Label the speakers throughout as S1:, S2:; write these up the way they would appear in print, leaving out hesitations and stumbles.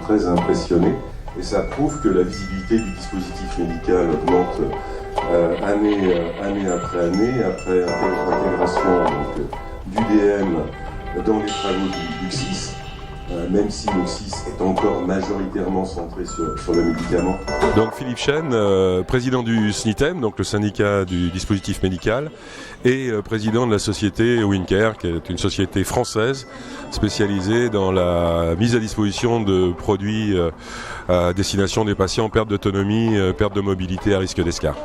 S1: très impressionné et ça prouve que la visibilité du dispositif médical augmente année après année, après intégration d'UDM dans les travaux du CSIS, même si le CSIS est encore majoritairement centré sur le médicament.
S2: Donc Philippe Chêne, président du SNITEM, donc le syndicat du dispositif médical, et président de la société Wincare, qui est une société française spécialisée dans la mise à disposition de produits à destination des patients en perte d'autonomie, perte de mobilité à risque d'escarre.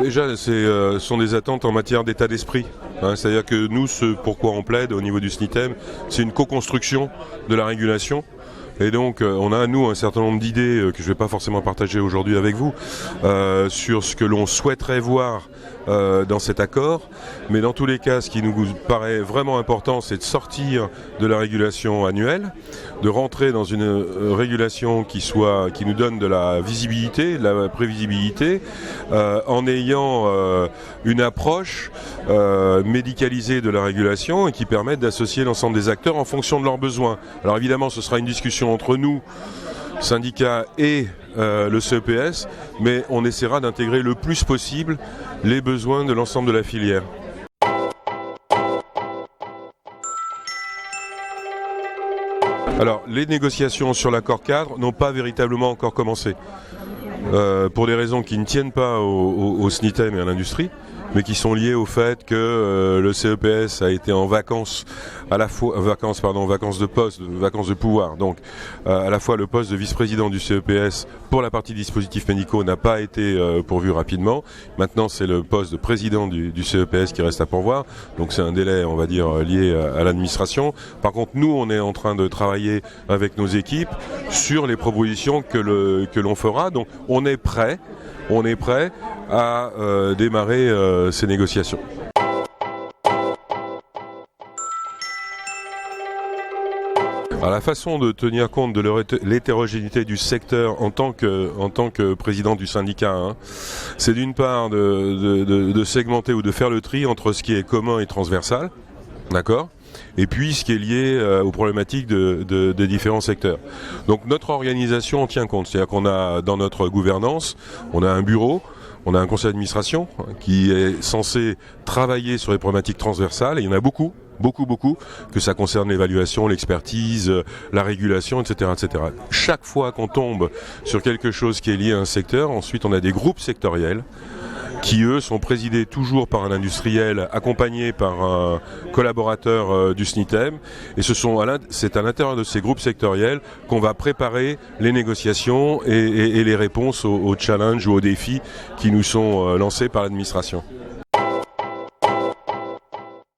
S2: Déjà, ce sont des attentes en matière d'état d'esprit. C'est-à-dire que nous, ce pourquoi on plaide au niveau du SNITEM, c'est une co-construction de la régulation. Et donc, on a, nous, un certain nombre d'idées que je ne vais pas forcément partager aujourd'hui avec vous, sur ce que l'on souhaiterait voir dans cet accord. Mais dans tous les cas, ce qui nous paraît vraiment important, c'est de sortir de la régulation annuelle, de rentrer dans une régulation qui nous donne de la visibilité, de la prévisibilité, en ayant une approche médicalisée de la régulation et qui permette d'associer l'ensemble des acteurs en fonction de leurs besoins. Alors évidemment, ce sera une discussion entre nous, syndicats et le CEPS, mais on essaiera d'intégrer le plus possible les besoins de l'ensemble de la filière. Alors, les négociations sur l'accord cadre n'ont pas véritablement encore commencé, pour des raisons qui ne tiennent pas au SNITEM et à l'industrie, mais qui sont liées au fait que le CEPS a été en vacances, à la fois vacances de poste, vacances de pouvoir. Donc à la fois le poste de vice-président du CEPS pour la partie dispositifs médicaux n'a pas été pourvu rapidement. Maintenant c'est le poste de président du CEPS qui reste à pourvoir. Donc c'est un délai, on va dire, lié à l'administration. Par contre, nous, on est en train de travailler avec nos équipes sur les propositions que l'on fera. Donc on est prêt à démarrer ces négociations. Alors, la façon de tenir compte de l'hétérogénéité du secteur en tant que président du syndicat, c'est d'une part de segmenter ou de faire le tri entre ce qui est commun et transversal, d'accord ? Et puis ce qui est lié aux problématiques de différents secteurs. Donc notre organisation en tient compte, c'est-à-dire qu'on a dans notre gouvernance, on a un bureau, on a un conseil d'administration qui est censé travailler sur les problématiques transversales, et il y en a beaucoup, que ça concerne l'évaluation, l'expertise, la régulation, etc., etc. Chaque fois qu'on tombe sur quelque chose qui est lié à un secteur, ensuite on a des groupes sectoriels qui, eux, sont présidés toujours par un industriel accompagné par un collaborateur du SNITEM. Et c'est à l'intérieur de ces groupes sectoriels qu'on va préparer les négociations et les réponses aux challenges ou aux défis qui nous sont lancés par l'administration.